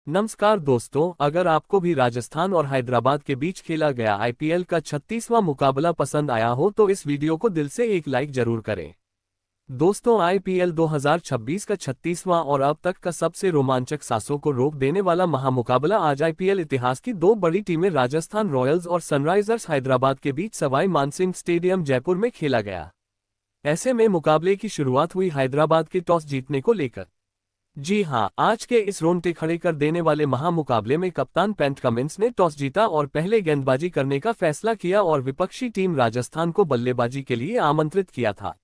नमस्कार दोस्तों, अगर आपको भी राजस्थान और हैदराबाद के बीच खेला गया आईपीएल का 36वां मुकाबला पसंद आया हो तो इस वीडियो को दिल से एक लाइक जरूर करें। दोस्तों, आईपीएल 2026 का 36वां और अब तक का सबसे रोमांचक सांसों को रोक देने वाला महामुकाबला आज आईपीएल इतिहास की दो बड़ी टीमें राजस्थान रॉयल्स और सनराइजर्स हैदराबाद के बीच सवाई मानसिंह स्टेडियम जयपुर में खेला गया। ऐसे में मुकाबले की शुरुआत हुई हैदराबाद के टॉस जीतने को लेकर। जी हां, आज के इस रोंगटे खड़े कर देने वाले महामुकाबले में कप्तान पैट कमिंस ने टॉस जीता और पहले गेंदबाजी करने का फैसला किया और विपक्षी टीम राजस्थान को बल्लेबाजी के लिए आमंत्रित किया था।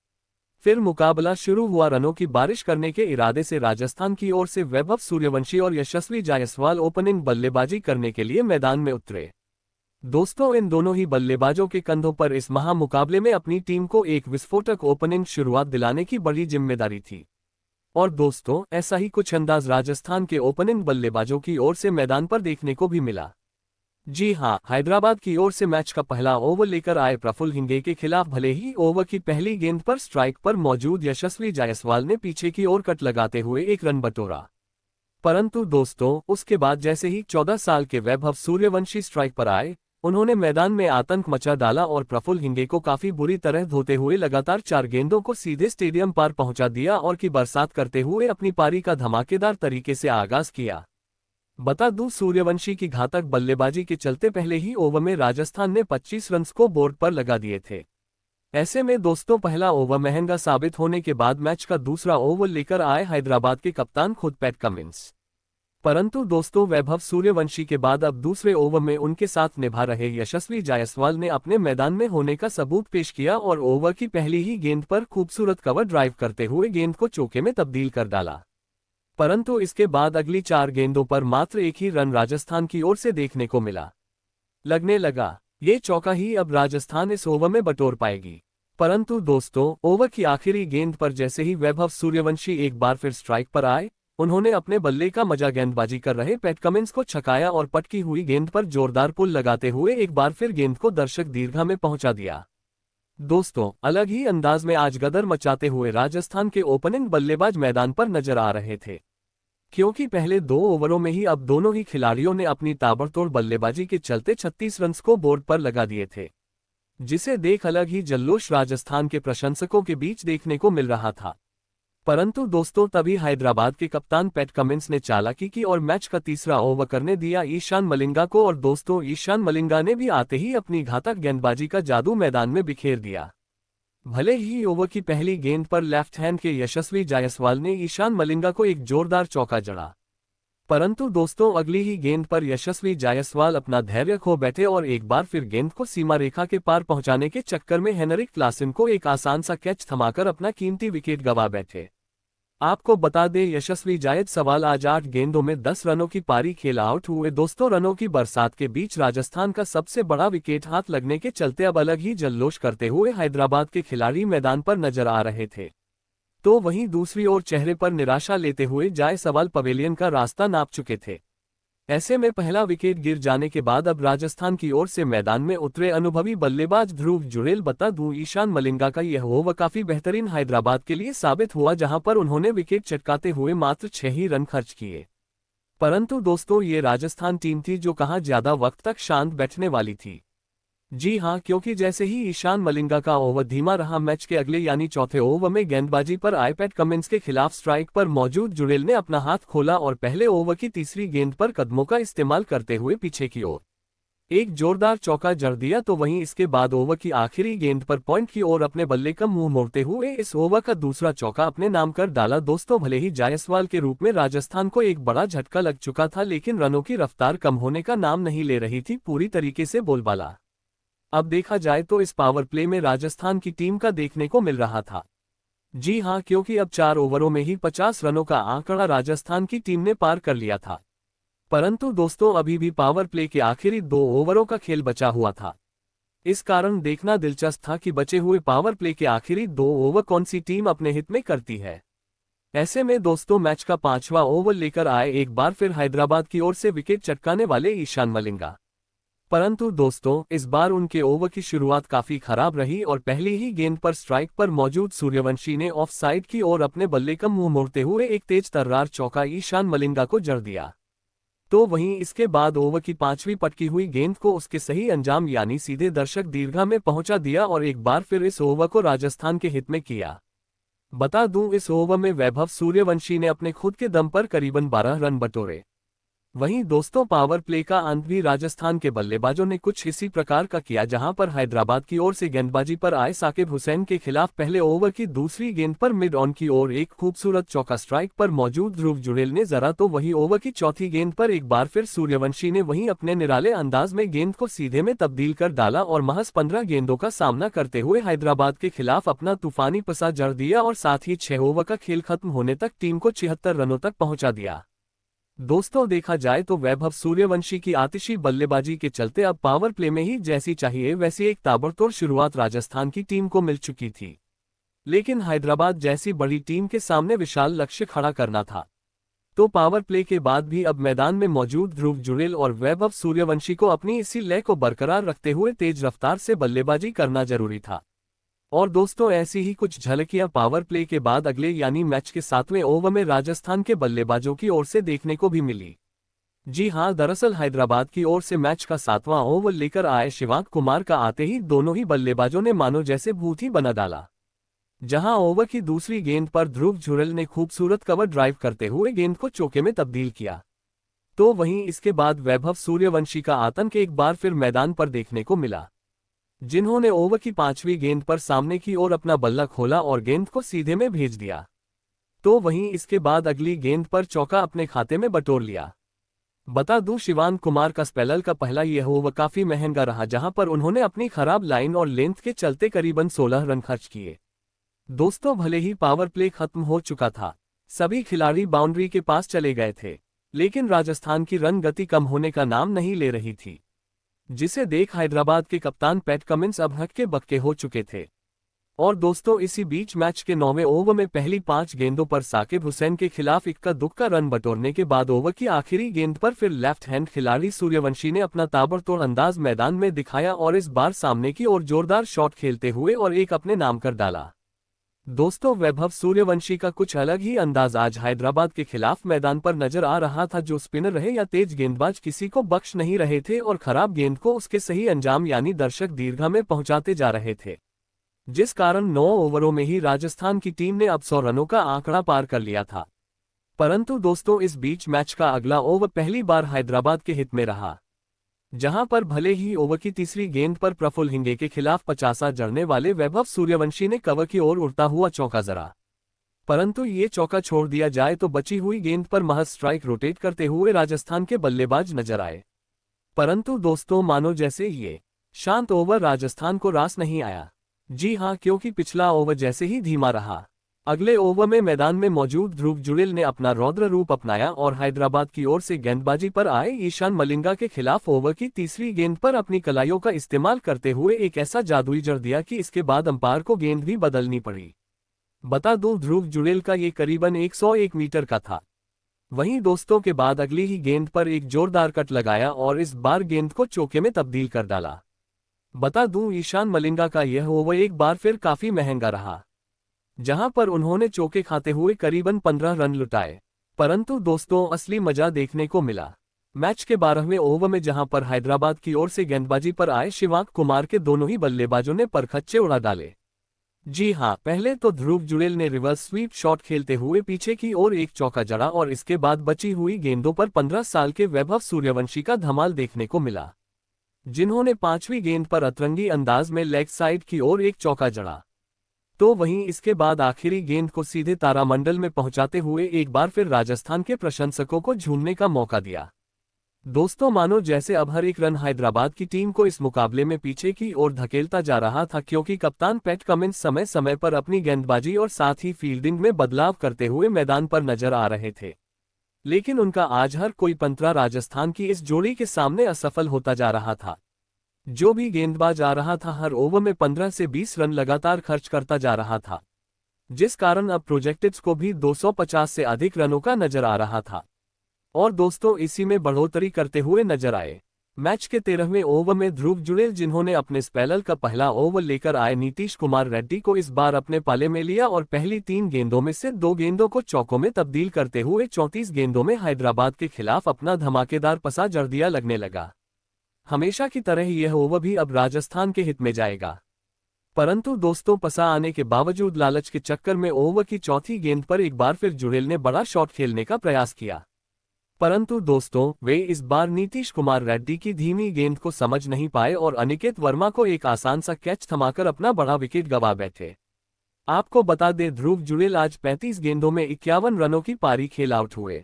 फिर मुकाबला शुरू हुआ। रनों की बारिश करने के इरादे से राजस्थान की ओर से वैभव सूर्यवंशी और यशस्वी जायसवाल ओपनिंग बल्लेबाजी करने के लिए मैदान में उतरे। दोस्तों, इन दोनों ही बल्लेबाजों के कंधों पर इस महामुकाबले में अपनी टीम को एक विस्फोटक ओपनिंग शुरुआत दिलाने की बड़ी जिम्मेदारी थी। और दोस्तों, ऐसा ही कुछ अंदाज राजस्थान के ओपनिंग बल्लेबाजों की ओर से मैदान पर देखने को भी मिला। जी हां, हैदराबाद की ओर से मैच का पहला ओवर लेकर आए प्रफुल्ल हिंगे के खिलाफ भले ही ओवर की पहली गेंद पर स्ट्राइक पर मौजूद यशस्वी जायसवाल ने पीछे की ओर कट लगाते हुए एक रन बटोरा। परंतु दोस्तों, उसके बाद जैसे ही 14 साल के वैभव सूर्यवंशी स्ट्राइक पर आए, उन्होंने मैदान में आतंक मचा डाला और प्रफुल्ल हिंगे को काफी बुरी तरह धोते हुए लगातार 4 गेंदों को सीधे स्टेडियम पार पहुंचा दिया और की बरसात करते हुए अपनी पारी का धमाकेदार तरीके से आगाज किया। बता दूं, सूर्यवंशी की घातक बल्लेबाजी के चलते पहले ही ओवर में राजस्थान ने 25 रन को बोर्ड पर लगा दिए थे। ऐसे में दोस्तों, पहला ओवर महंगा साबित होने के बाद मैच का दूसरा ओवर लेकर आए हैदराबाद के कप्तान खुद पैट कमिंस। परंतु दोस्तों, वैभव सूर्यवंशी के बाद अब दूसरे ओवर में उनके साथ निभा रहे यशस्वी जायसवाल ने अपने मैदान में होने का सबूत पेश किया और ओवर की पहली ही गेंद पर खूबसूरत कवर ड्राइव करते हुए गेंद को चौके में तब्दील कर डाला। परंतु इसके बाद अगली 4 गेंदों पर मात्र एक ही रन राजस्थान की ओर से देखने को मिला। लगने लगा ये चौका ही अब राजस्थान इस ओवर में बटोर पाएगी। परंतु दोस्तों, ओवर की आखिरी गेंद पर जैसे ही वैभव सूर्यवंशी एक बार फिर स्ट्राइक पर आए, उन्होंने अपने बल्ले का मजा गेंदबाजी कर रहे पैट कमिंस को छकाया और पटकी हुई गेंद पर जोरदार पुल लगाते हुए एक बार फिर गेंद को दर्शक दीर्घा में पहुंचा दिया। दोस्तों, अलग ही अंदाज में आज गदर मचाते हुए राजस्थान के ओपनिंग बल्लेबाज मैदान पर नजर आ रहे थे, क्योंकि पहले 2 ओवरों में ही अब दोनों ही खिलाड़ियों ने अपनी ताबड़तोड़ बल्लेबाजी के चलते 36 रन को बोर्ड पर लगा दिए थे, जिसे देख अलग ही जल्लोश राजस्थान के प्रशंसकों के बीच देखने को मिल रहा था। परंतु दोस्तों, तभी हैदराबाद के कप्तान पैट कमिंस ने चालाकी की और मैच का तीसरा ओवर करने दिया ईशान मलिंगा को। और दोस्तों, ईशान मलिंगा ने भी आते ही अपनी घातक गेंदबाजी का जादू मैदान में बिखेर दिया। भले ही ओवर की पहली गेंद पर लेफ्ट हैंड के यशस्वी जायसवाल ने ईशान मलिंगा को एक जोरदार चौका जड़ा, परंतु दोस्तों, अगली ही गेंद पर यशस्वी जायसवाल अपना धैर्य खो बैठे और एक बार फिर गेंद को सीमा रेखा के पार पहुंचाने के चक्कर में हेनरिक क्लासन को एक आसान सा कैच थमाकर अपना कीमती विकेट गंवा बैठे। आपको बता दें, यशस्वी जायसवाल आज 8 गेंदों में 10 रनों की पारी खेल आउट हुए। दोस्तों, रनों की बरसात के बीच राजस्थान का सबसे बड़ा विकेट हाथ लगने के चलते अब अलग ही जल्लोश करते हुए हैदराबाद के खिलाड़ी मैदान पर नजर आ रहे थे। तो वहीं दूसरी ओर चेहरे पर निराशा लेते हुए जायसवाल पवेलियन का रास्ता नाप चुके थे। ऐसे में पहला विकेट गिर जाने के बाद अब राजस्थान की ओर से मैदान में उतरे अनुभवी बल्लेबाज ध्रुव जुरेल। बता दूं, ईशान मलिंगा का यह ओवर काफी बेहतरीन हैदराबाद के लिए साबित हुआ, जहां पर उन्होंने विकेट चटकाते हुए मात्र 6 ही रन खर्च किए। परंतु दोस्तों, ये राजस्थान टीम थी जो कहां ज्यादा वक्त तक शांत बैठने वाली थी। जी हां, क्योंकि जैसे ही ईशान मलिंगा का ओवर धीमा रहा, मैच के अगले यानी चौथे ओवर में गेंदबाजी पर आए पैट कमिंस के खिलाफ स्ट्राइक पर मौजूद जुरेल ने अपना हाथ खोला और पहले ओवर की तीसरी गेंद पर कदमों का इस्तेमाल करते हुए पीछे की ओर एक जोरदार चौका जड़ दिया। तो वहीं इसके बाद ओवर की आखिरी गेंद पर पॉइंट की ओर अपने बल्ले का मुंह मोड़ते हुए इस ओवर का दूसरा चौका अपने नाम कर डाला। दोस्तों, भले ही जायसवाल के रूप में राजस्थान को एक बड़ा झटका लग चुका था, लेकिन रनों की रफ्तार कम होने का नाम नहीं ले रही थी पूरी तरीके से बोलबाला। अब देखा जाए तो इस पावर प्ले में राजस्थान की टीम का देखने को मिल रहा था। जी हां, क्योंकि अब 4 ओवरों में ही 50 रनों का आंकड़ा राजस्थान की टीम ने पार कर लिया था। परंतु दोस्तों, अभी भी पावर प्ले के आखिरी 2 ओवरों का खेल बचा हुआ था। इस कारण देखना दिलचस्प था कि बचे हुए पावर प्ले के आखिरी 2 ओवर कौन सी टीम अपने हित में करती है। ऐसे में दोस्तों, मैच का 5वां ओवर लेकर आए एक बार फिर हैदराबाद की ओर से विकेट चटकाने वाले ईशान मलिंगा। परंतु दोस्तों, इस बार उनके ओवर की शुरुआत काफी खराब रही और पहली ही गेंद पर स्ट्राइक पर मौजूद सूर्यवंशी ने ऑफ साइड की ओर अपने बल्ले का मुंह मोड़ते हुए एक तेज तर्रार चौका ईशान मलिंगा को जड़ दिया। तो वहीं इसके बाद ओवर की पांचवी पटकी हुई गेंद को उसके सही अंजाम यानी सीधे दर्शक दीर्घा में पहुंचा दिया और एक बार फिर इस ओवर को राजस्थान के हित में किया। बता दूं इस ओवर में वैभव सूर्यवंशी ने अपने खुद के दम पर करीबन 12 रन बटोरे। वहीं दोस्तों पावर प्ले का अंत भी राजस्थान के बल्लेबाजों ने कुछ इसी प्रकार का किया, जहां पर हैदराबाद की ओर से गेंदबाजी पर आए साकिब हुसैन के खिलाफ पहले ओवर की दूसरी गेंद पर मिड ऑन की ओर एक खूबसूरत चौका स्ट्राइक पर मौजूद ध्रुव जुड़ेल ने जरा, तो वहीं ओवर की चौथी गेंद पर एक बार फिर सूर्यवंशी ने वहीं अपने निराले अंदाज में गेंद को सीधे में तब्दील कर डाला और महज 15 गेंदों का सामना करते हुए हैदराबाद के खिलाफ अपना तूफानी पसा जड़ दिया और साथ ही 6 ओवर का खेल खत्म होने तक टीम को 76 रनों तक पहुंचा दिया। दोस्तों देखा जाए तो वैभव सूर्यवंशी की आतिशी बल्लेबाजी के चलते अब पावर प्ले में ही जैसी चाहिए वैसी एक ताबड़तोड़ शुरुआत राजस्थान की टीम को मिल चुकी थी, लेकिन हैदराबाद जैसी बड़ी टीम के सामने विशाल लक्ष्य खड़ा करना था। तो पावर प्ले के बाद भी अब मैदान में मौजूद ध्रुव जुड़ेल और वैभव सूर्यवंशी को अपनी इसी लय को बरकरार रखते हुए तेज रफ्तार से बल्लेबाजी करना जरूरी था। और दोस्तों ऐसी ही कुछ झलकियां पावर प्ले के बाद अगले यानी मैच के 7वें ओवर में राजस्थान के बल्लेबाजों की ओर से देखने को भी मिली। जी हां, दरअसल हैदराबाद की ओर से मैच का 7वां ओवर लेकर आए शिवांक कुमार का आते ही दोनों ही बल्लेबाजों ने मानो जैसे भूत ही बना डाला। जहां ओवर की दूसरी गेंद पर ध्रुव जुड़ेल ने खूबसूरत कवर ड्राइव करते हुए गेंद को चौके में तब्दील किया, तो वहीं इसके बाद वैभव सूर्यवंशी का आतंक एक बार फिर मैदान पर देखने को मिला, जिन्होंने ओवर की 5वीं गेंद पर सामने की ओर अपना बल्ला खोला और गेंद को सीधे में भेज दिया। तो वहीं इसके बाद अगली गेंद पर चौका अपने खाते में बटोर लिया। बता दूं शिवांक कुमार का स्पेलर का पहला यह ओवर काफी महंगा रहा, जहां पर उन्होंने अपनी खराब लाइन और लेंथ के चलते करीबन 16 रन खर्च किए। दोस्तों भले ही पावर प्ले खत्म हो चुका था, सभी खिलाड़ी बाउंड्री के पास चले गए थे, लेकिन राजस्थान की रन गति कम होने का नाम नहीं ले रही थी, जिसे देख हैदराबाद के कप्तान पैट कमिंस अब हक्के बक्के हो चुके थे। और दोस्तों इसी बीच मैच के 9वें ओवर में पहली 5 गेंदों पर साकिब हुसैन के खिलाफ इक्का दुक्का रन बटोरने के बाद ओवर की आखिरी गेंद पर फिर लेफ्ट हैंड खिलाड़ी सूर्यवंशी ने अपना ताबड़तोड़ अंदाज मैदान में दिखाया और इस बार सामने की ओर जोरदार शॉट खेलते हुए और एक अपने नाम कर डाला। दोस्तों वैभव सूर्यवंशी का कुछ अलग ही अंदाज आज हैदराबाद के खिलाफ मैदान पर नजर आ रहा था, जो स्पिनर रहे या तेज गेंदबाज किसी को बख्श नहीं रहे थे और खराब गेंद को उसके सही अंजाम यानी दर्शक दीर्घा में पहुंचाते जा रहे थे, जिस कारण 9 ओवरों में ही राजस्थान की टीम ने अब 100 रनों का आंकड़ा पार कर लिया था। परंतु दोस्तों इस बीच मैच का अगला ओवर पहली बार हैदराबाद के हित में रहा, जहां पर भले ही ओवर की तीसरी गेंद पर प्रफुल्ल हिंगे के खिलाफ 50 जड़ने वाले वैभव सूर्यवंशी ने कवर की ओर उड़ता हुआ चौका जरा, परंतु ये चौका छोड़ दिया जाए तो बची हुई गेंद पर महज स्ट्राइक रोटेट करते हुए राजस्थान के बल्लेबाज नजर आए। परंतु दोस्तों मानो जैसे ये शांत ओवर राजस्थान को रास नहीं आया। जी हां, क्योंकि पिछला ओवर जैसे ही धीमा रहा, अगले ओवर में मैदान में मौजूद ध्रुव जुड़ेल ने अपना रौद्र रूप अपनाया और हैदराबाद की ओर से गेंदबाजी पर आए ईशान मलिंगा के खिलाफ ओवर की तीसरी गेंद पर अपनी कलाइयों का इस्तेमाल करते हुए एक ऐसा जादुई जड़ दिया कि इसके बाद अंपायर को गेंद भी बदलनी पड़ी। बता दूं ध्रुव जुड़ेल का ये करीबन 101 मीटर का था। वहीं दोस्तों के बाद अगली ही गेंद पर एक जोरदार कट लगाया और इस बार गेंद को चौके में तब्दील कर डाला। बता दूं ईशान मलिंगा का यह ओवर एक बार फिर काफी महंगा रहा, जहां पर उन्होंने चौके खाते हुए करीबन 15 रन लुटाए। परंतु दोस्तों असली मजा देखने को मिला मैच के 12वें ओवर में, जहां पर हैदराबाद की ओर से गेंदबाजी पर आए शिवांक कुमार के दोनों ही बल्लेबाजों ने परखच्चे उड़ा डाले। जी हां, पहले तो ध्रुव जुड़ेल ने रिवर्स स्वीप शॉट खेलते हुए पीछे की ओर एक चौका जड़ा और इसके बाद बची हुई गेंदों पर 15 साल के वैभव सूर्यवंशी का धमाल देखने को मिला, जिन्होंने 5वीं गेंद पर अतरंगी अंदाज में लेग साइड की ओर एक चौका जड़ा। तो वहीं इसके बाद आखिरी गेंद को सीधे तारामंडल में पहुंचाते हुए एक बार फिर राजस्थान के प्रशंसकों को झूमने का मौका दिया। दोस्तों मानो जैसे अब हर एक रन हैदराबाद की टीम को इस मुकाबले में पीछे की ओर धकेलता जा रहा था, क्योंकि कप्तान पैट कमिंस समय समय पर अपनी गेंदबाजी और साथ ही फील्डिंग में बदलाव करते हुए मैदान पर नजर आ रहे थे, लेकिन उनका आज हर कोई पंतरा राजस्थान की इस जोड़ी के सामने असफल होता जा रहा था। जो भी गेंदबाज आ रहा था हर ओवर में 15 से 20 रन लगातार खर्च करता जा रहा था, जिस कारण अब प्रोजेक्टेड को भी 250 से अधिक रनों का नजर आ रहा था। और दोस्तों इसी में बढ़ोतरी करते हुए नजर आए मैच के 13वें ओवर में ध्रुव जुड़ेल, जिन्होंने अपने स्पेलर का पहला ओवर लेकर आए नीतीश कुमार रेड्डी को इस बार अपने पाले में लिया और पहली 3 गेंदों में से 2 गेंदों को चौकों में तब्दील करते हुए 34 गेंदों में हैदराबाद के खिलाफ अपना धमाकेदार पसा जड़ दिया लगने लगा। हमेशा की तरह यह ओवर भी अब राजस्थान के हित में जाएगा। परंतु दोस्तों, पसा आने के बावजूद लालच के चक्कर में ओवर की चौथी गेंद पर एक बार फिर जुड़ेल ने बड़ा शॉट खेलने का प्रयास किया। परंतु दोस्तों, वे इस बार नीतीश कुमार रेड्डी की धीमी गेंद को समझ नहीं पाए और अनिकेत वर्मा को एक आसान सा कैच थमाकर अपना बड़ा विकेट गंवा बैठे। आपको बता दें, ध्रुव जुड़ेल आज 35 गेंदों में 51 रनों की पारी खेल आउट हुए।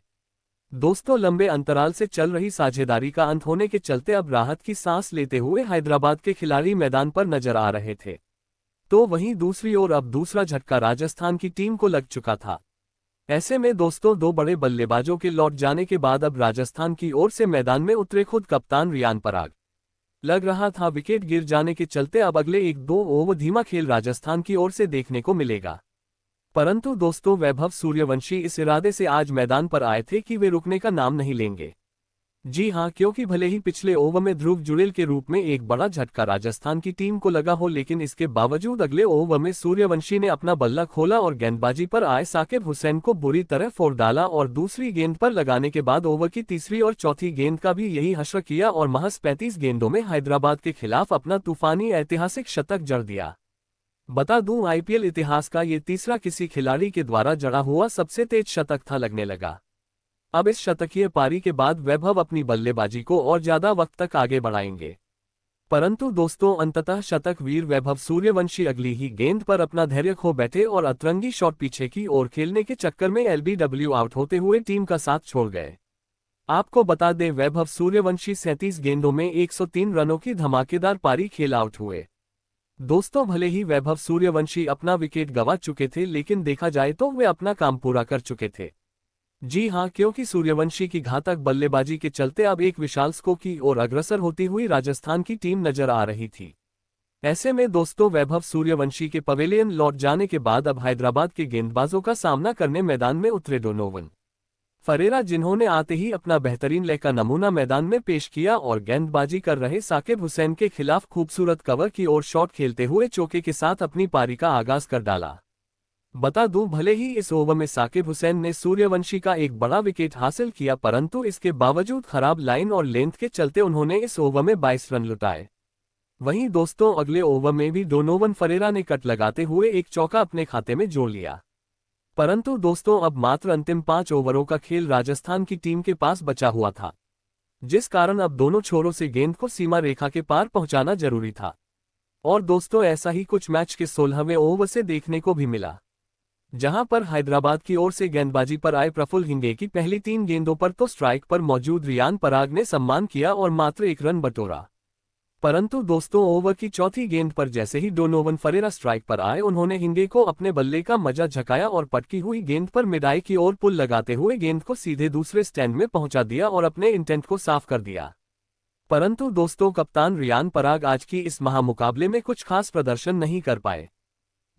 दोस्तों, लंबे अंतराल से चल रही साझेदारी का अंत होने के चलते अब राहत की सांस लेते हुए हैदराबाद के खिलाड़ी मैदान पर नजर आ रहे थे। तो वहीं दूसरी ओर अब दूसरा झटका राजस्थान की टीम को लग चुका था। ऐसे में दोस्तों, 2 बड़े बल्लेबाजों के लौट जाने के बाद अब राजस्थान की ओर से मैदान में उतरे खुद कप्तान रियान पराग। लग रहा था विकेट गिर जाने के चलते अब अगले 1-2 ओवर धीमा खेल राजस्थान की ओर से देखने को मिलेगा। परंतु दोस्तों, वैभव सूर्यवंशी इस इरादे से आज मैदान पर आए थे कि वे रुकने का नाम नहीं लेंगे। जी हां, क्योंकि भले ही पिछले ओवर में ध्रुव जुड़ेल के रूप में एक बड़ा झटका राजस्थान की टीम को लगा हो, लेकिन इसके बावजूद अगले ओवर में सूर्यवंशी ने अपना बल्ला खोला और गेंदबाजी पर आए साकिब हुसैन को बुरी तरह फोड़ डाला और दूसरी गेंद पर लगाने के बाद ओवर की तीसरी और चौथी गेंद का भी यही हश्र किया और महज 35 गेंदों में हैदराबाद के खिलाफ अपना तूफानी ऐतिहासिक शतक जड़ दिया। बता दूं, आईपीएल इतिहास का ये तीसरा किसी खिलाड़ी के द्वारा जड़ा हुआ सबसे तेज शतक था लगने लगा। अब इस शतकीय पारी के बाद वैभव अपनी बल्लेबाजी को और ज्यादा वक्त तक आगे बढ़ाएंगे। परंतु दोस्तों, अंततः शतक वीर वैभव सूर्यवंशी अगली ही गेंद पर अपना धैर्य खो बैठे और अतरंगी शॉट पीछे की ओर खेलने के चक्कर में एलबीडब्ल्यू आउट होते हुए टीम का साथ छोड़ गए। आपको बता दें, वैभव सूर्यवंशी 37 गेंदों में 103 रनों की धमाकेदार पारी खेल आउट हुए। दोस्तों, भले ही वैभव सूर्यवंशी अपना विकेट गंवा चुके थे, लेकिन देखा जाए तो वे अपना काम पूरा कर चुके थे। जी हां, क्योंकि सूर्यवंशी की घातक बल्लेबाजी के चलते अब एक विशाल स्कोर की ओर अग्रसर होती हुई राजस्थान की टीम नजर आ रही थी। ऐसे में दोस्तों, वैभव सूर्यवंशी के पवेलियन लौट जाने के बाद अब हैदराबाद के गेंदबाजों का सामना करने मैदान में उतरे डोनोवन फरेरा, जिन्होंने आते ही अपना बेहतरीन लय का नमूना मैदान में पेश किया और गेंदबाजी कर रहे साकिब हुसैन के खिलाफ खूबसूरत कवर की ओर शॉट खेलते हुए चौके के साथ अपनी पारी का आगाज कर डाला। बता दूं, भले ही इस ओवर में साकिब हुसैन ने सूर्यवंशी का एक बड़ा विकेट हासिल किया, परंतु इसके बावजूद खराब लाइन और लेंथ के चलते उन्होंने इस ओवर में 22 रन लुटाए। वहीं दोस्तों, अगले ओवर में भी डोनोवन फरेरा ने कट लगाते हुए एक चौका अपने खाते में जोड़ लिया। परंतु दोस्तों, अब मात्र अंतिम 5 ओवरों का खेल राजस्थान की टीम के पास बचा हुआ था, जिस कारण अब दोनों छोरों से गेंद को सीमा रेखा के पार पहुंचाना जरूरी था। और दोस्तों, ऐसा ही कुछ मैच के 16वें ओवर से देखने को भी मिला, जहां पर हैदराबाद की ओर से गेंदबाजी पर आए प्रफुल्ल हिंगे की पहली 3 गेंदों पर तो स्ट्राइक पर मौजूद रियान पराग ने सम्मान किया और मात्र 1 रन बटोरा। परंतु दोस्तों, ओवर की चौथी गेंद पर जैसे ही डोनोवन फरेरा स्ट्राइक पर आए, उन्होंने हिंगे को अपने बल्ले का मजा झकाया और पटकी हुई गेंद पर मिडाई की ओर पुल लगाते हुए गेंद को सीधे दूसरे स्टैंड में पहुंचा दिया और अपने इंटेंट को साफ कर दिया। परंतु दोस्तों, कप्तान रियान पराग आज की इस महामुकाबले में कुछ खास प्रदर्शन नहीं कर पाए।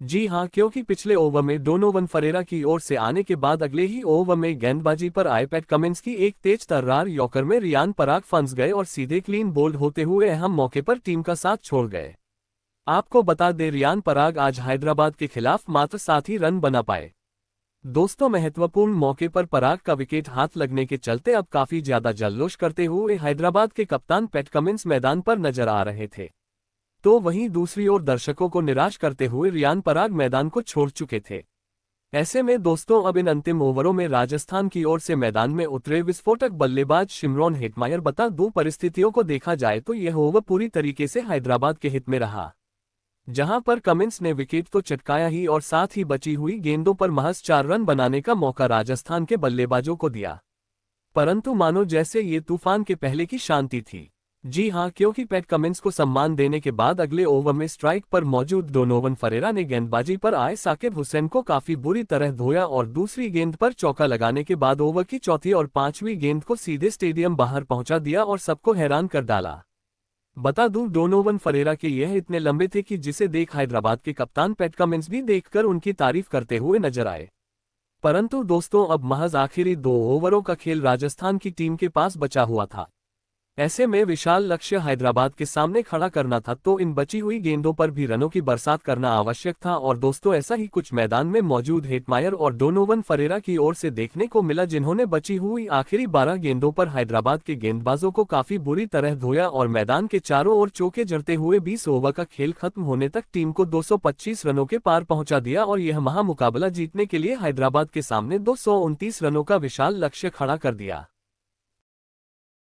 जी हां, क्योंकि पिछले ओवर में डोनोवन फरेरा की ओर से आने के बाद अगले ही ओवर में गेंदबाजी पर आए पैट कमिंस की एक तेज तर्रार यॉर्कर में रियान पराग फंस गए और सीधे क्लीन बोल्ड होते हुए अहम मौके पर टीम का साथ छोड़ गए। आपको बता दें, रियान पराग आज हैदराबाद के खिलाफ मात्र 7 ही रन बना पाए। दोस्तों, महत्वपूर्ण मौके पर पराग का विकेट हाथ लगने के चलते अब काफी ज्यादा जल्लोश करते हुए हैदराबाद के कप्तान पैट कमिंस मैदान पर नजर आ रहे थे। तो वहीं दूसरी ओर दर्शकों को निराश करते हुए रियान पराग मैदान को छोड़ चुके थे। ऐसे में दोस्तों, अब इन अंतिम ओवरों में राजस्थान की ओर से मैदान में उतरे विस्फोटक बल्लेबाज शिमरॉन हेटमायर। बता दूं, परिस्थितियों को देखा जाए तो यह ओवर पूरी तरीके से हैदराबाद के हित में रहा, जहां पर कमिंस ने विकेट तो चटकाया ही और साथ ही बची हुई गेंदों पर महज 4 रन बनाने का मौका राजस्थान के बल्लेबाजों को दिया। परंतु मानो जैसे ये तूफान के पहले की शांति थी। जी हां, क्योंकि पैट कमिंस को सम्मान देने के बाद अगले ओवर में स्ट्राइक पर मौजूद डोनोवन फरेरा ने गेंदबाजी पर आए साकिब हुसैन को काफी बुरी तरह धोया और दूसरी गेंद पर चौका लगाने के बाद ओवर की चौथी और 5वीं गेंद को सीधे स्टेडियम बाहर पहुंचा दिया और सबको हैरान कर डाला। बता दूं, डोनोवन फरेरा के यह इतने लंबे थे कि जिसे देख हैदराबाद के कप्तान पैट कमिंस भी देखकर उनकी तारीफ करते हुए नजर आए। परंतु दोस्तों, अब महज आखिरी 2 ओवरों का खेल राजस्थान की टीम के पास बचा हुआ था। ऐसे में विशाल लक्ष्य हैदराबाद के सामने खड़ा करना था, तो इन बची हुई गेंदों पर भी रनों की बरसात करना आवश्यक था। और दोस्तों, ऐसा ही कुछ मैदान में मौजूद हेटमायर और डोनोवन फरेरा की ओर से देखने को मिला, जिन्होंने बची हुई आखिरी 12 गेंदों पर हैदराबाद के गेंदबाजों को काफी बुरी तरह धोया और मैदान के चारों ओर चौके जड़ते हुए 20 ओवर का खेल खत्म होने तक टीम को 225 रनों के पार पहुंचा दिया और यह महामुकाबला जीतने के लिए हैदराबाद के सामने 229 रनों का विशाल लक्ष्य खड़ा कर दिया।